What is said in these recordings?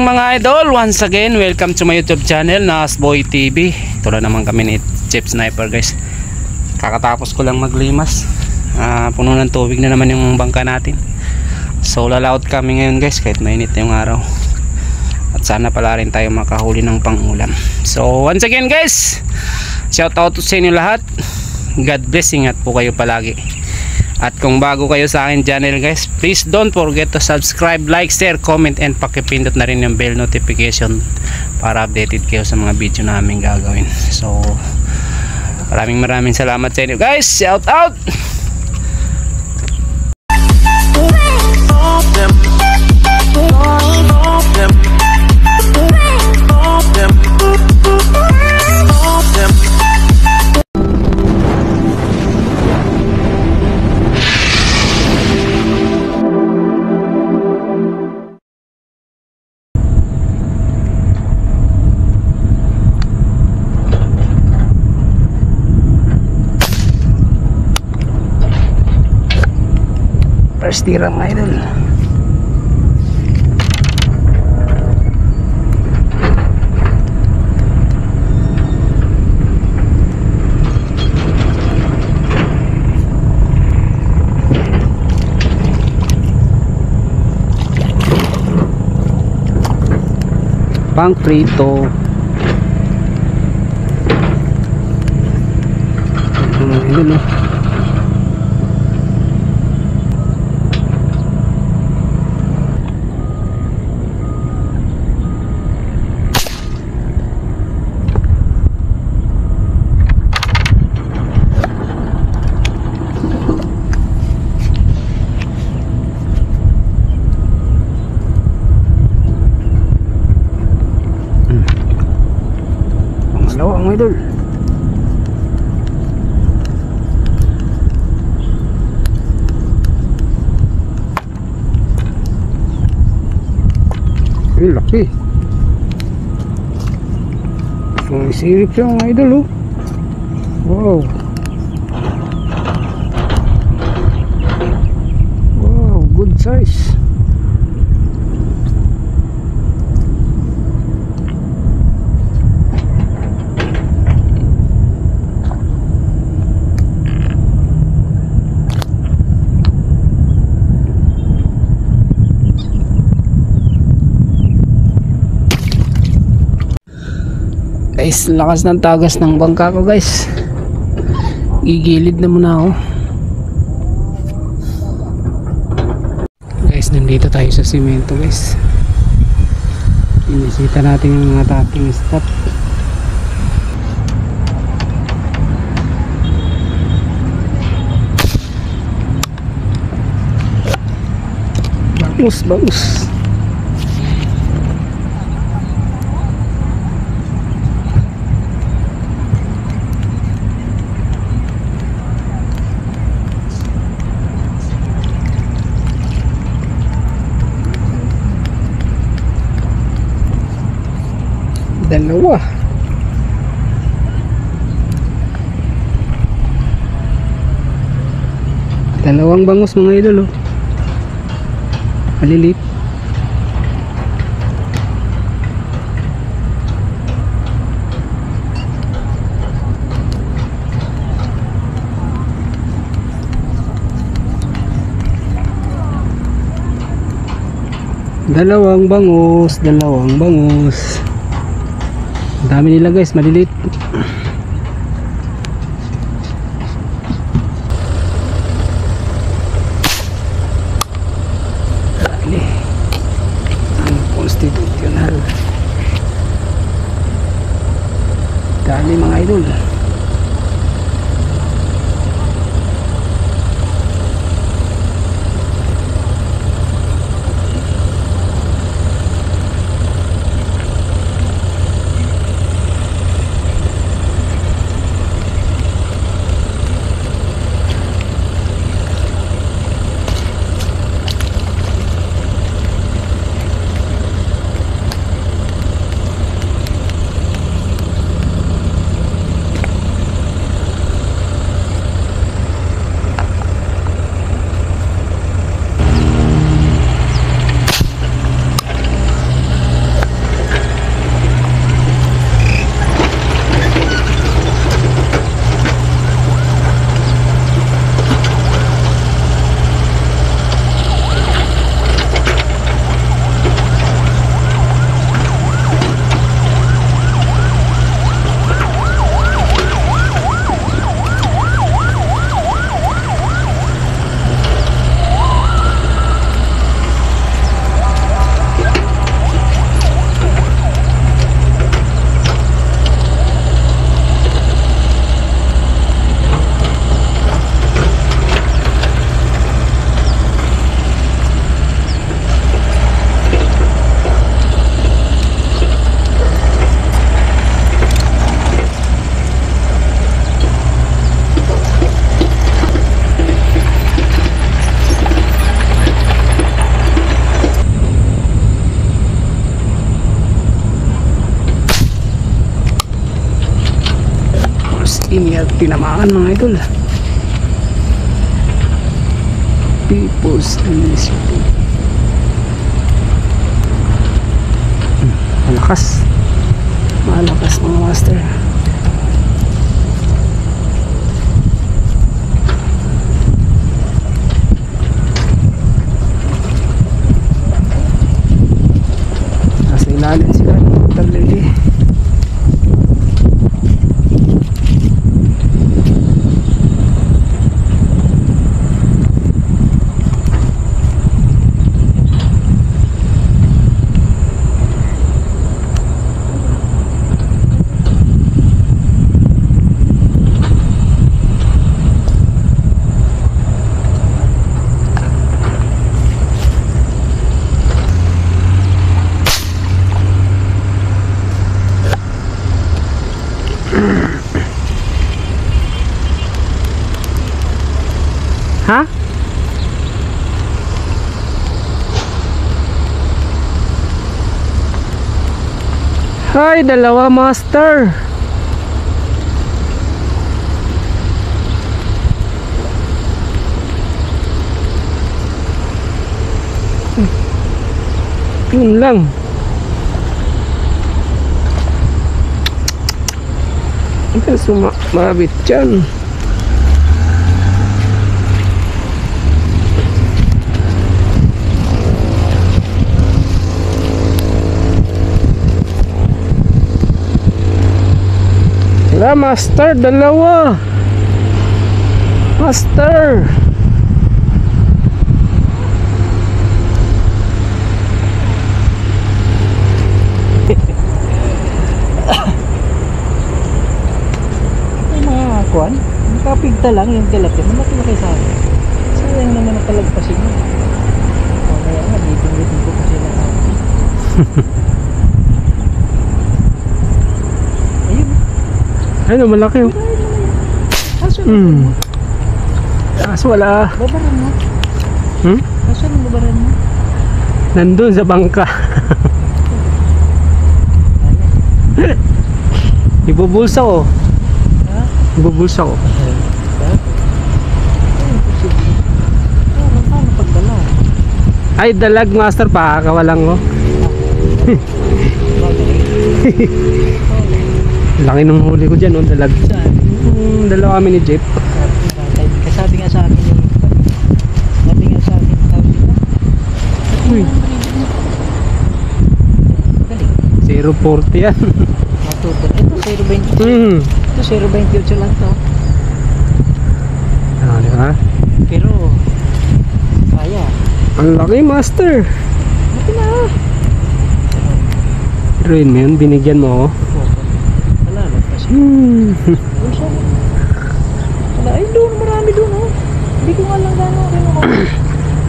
mga idol, once again welcome to my YouTube channel na Asboy TV. Ito na naman kami ni Chef Sniper guys. Kakatapos ko lang maglimas, puno ng tubig na naman yung bangka natin. So lalaot kami ngayon guys kahit mainit yung araw. At sana pala rin tayo makahuli ng pang-ulam. So once again guys, shout out to sa inyo lahat. God bless, ingat po kayo palagi. At kung bago kayo sa akin channel guys, please don't forget to subscribe, like, share, comment, and pakipindot na rin yung bell notification para updated kayo sa mga video namin gagawin. So maraming salamat sa inyo guys. Shout out! First tira mga idol. Pang prito. Mga idol eh. Ang idol. Laki. Sumisirip siya mga idol oh. Wow. Wow, good size. Guys, lakas ng tagas ng bangka ko guys. Gigilid na muna ako. Guys, nandito tayo sa simento guys. Inisita natin yung mga docking stop. Bagus. Dalawang bangus mga idol oh. Malilit. Dalawang bangus. Ang dami nila guys, malilit. Dali. Ang constitutional. Dali mga idol. tinamaan mga idol. People's Initiative. Malakas. Malakas mga master. Nasa ilalim sila ng talili. Ha? Hay, dalawa master. Yun lang. Ito sumabit dyan. Wala, master, dalawa. Master. Mga kuwan, nakapigta lang yung tilapia, malaki-laki sa akin. Sayang naman ang talagpasin mo. O kaya nga, bitin-bitin ko kasi lang ako. Ayun. Ano, malaki oh. Kaso Kaso wala. babaran mo. Kaso ang babaran mo. Nandun sa bangka. Ibubulsa ko. Ha? Ibubulsa ko. Paano pagdala? Ay, dalag master, pakakawalan ko. Laki ng huli ko dyan, oh, dalag. Saan? Dalawa kami ni Jeep. Kasabi nga sa akin sabi nga sa akin Uy, galing 0.40 yan. matuto ito 0.20 ito 0.28 lang to Ah, di ba? pero kaya Ang laki master. buti na Pero yun mo yun, binigyan mo oh. wala kasi bulsa wala ay doon marami doon oh hindi ko nga lang gano'n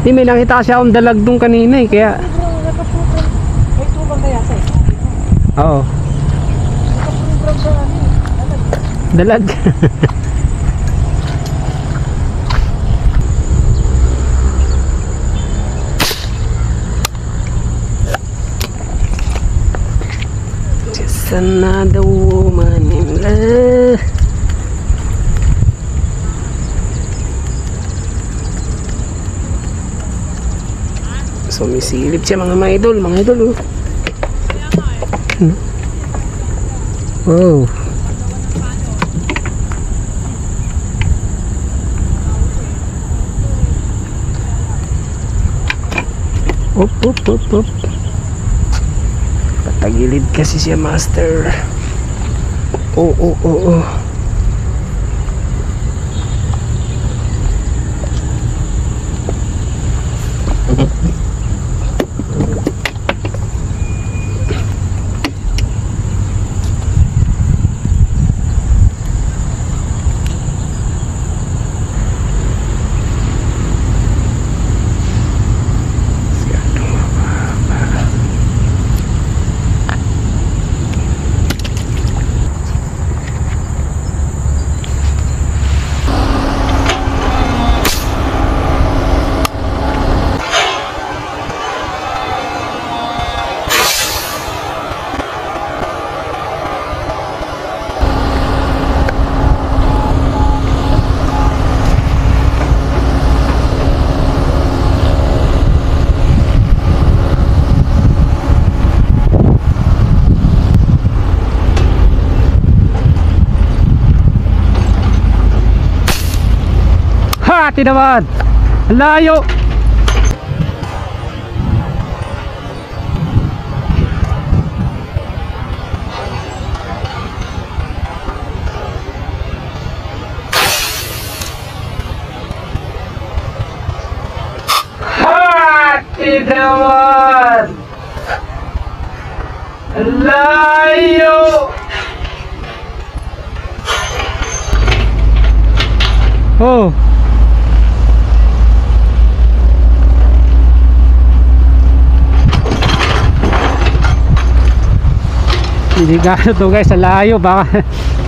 Di, may nakita siya akong dalag dun kanina eh, kaya may tubang kaya sa'yo oo, nakaprogram sa amin dalag. Just another woman in love. Sumisilip siya mga idol, oh. Ano? Wow. Op. Patagilid kasi siya master. Oh. Makati naman. Ang layo. Makati naman. Ang layo. Oh. Delikado to guys, sa layo, baka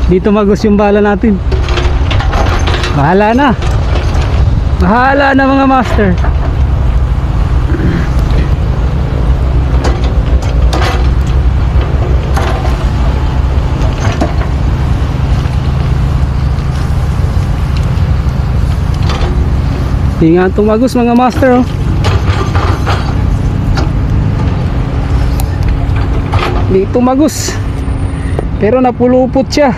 dito magus yung bala natin. Bahala na. Bahala na mga master. Hindi nga tumagus mga master oh. Hindi tumagus. Pero napulupot siya.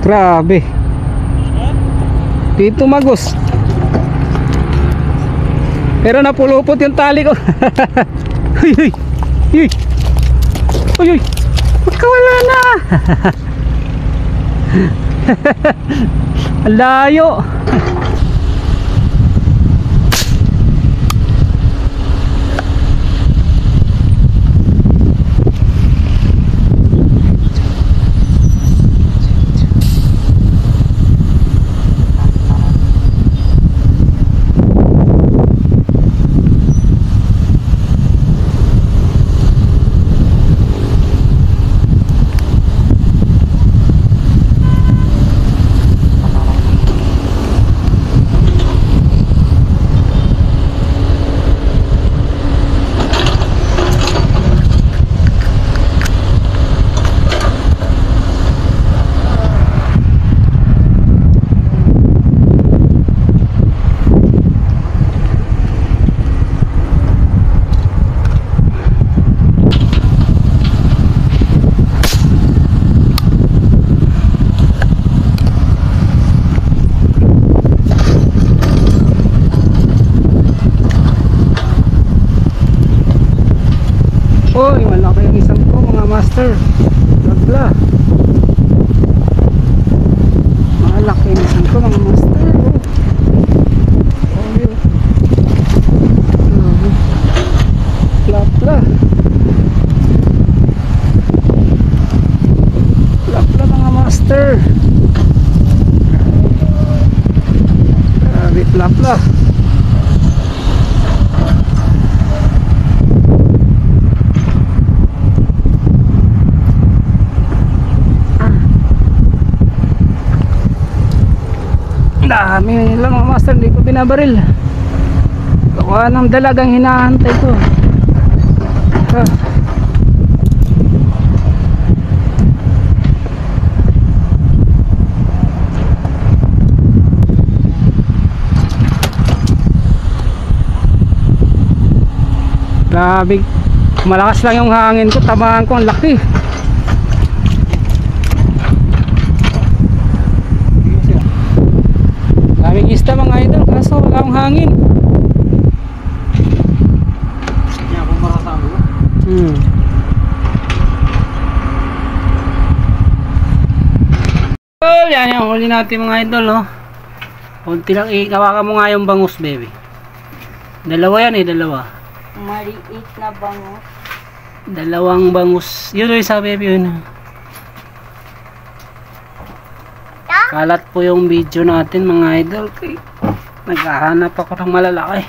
Grabe. Hindi tumagus. Pero napulupot yung tali ko. Uy uy. Uy. Uy uy. Magkawala na. Ang layo. Uy, malaki yung isang ko mga master. Lagla. Malaki yung isang ko mga master. Oh, yun. Lagla. Lagla mga master. Grabe, lagla. Dami lang mga master, hindi ko binabaril. Gawa ng dalagang hinahantay ko. Grabe, malakas lang yung hangin ko, tamaan ko, ang laki. Daming isda mga idol, kaso wala akong hangin. Kaya kung marasama mo. Oh, yan yung huli natin mga idol oh. Kunti lang, ikawakan mo nga yung bangus baby. Dalawa yan dalawa. Maliit na bangus. Dalawang bangus. Yun yung isa baby yun. Kalat po yung video natin mga idol. Naghahanap ako ng malalaki.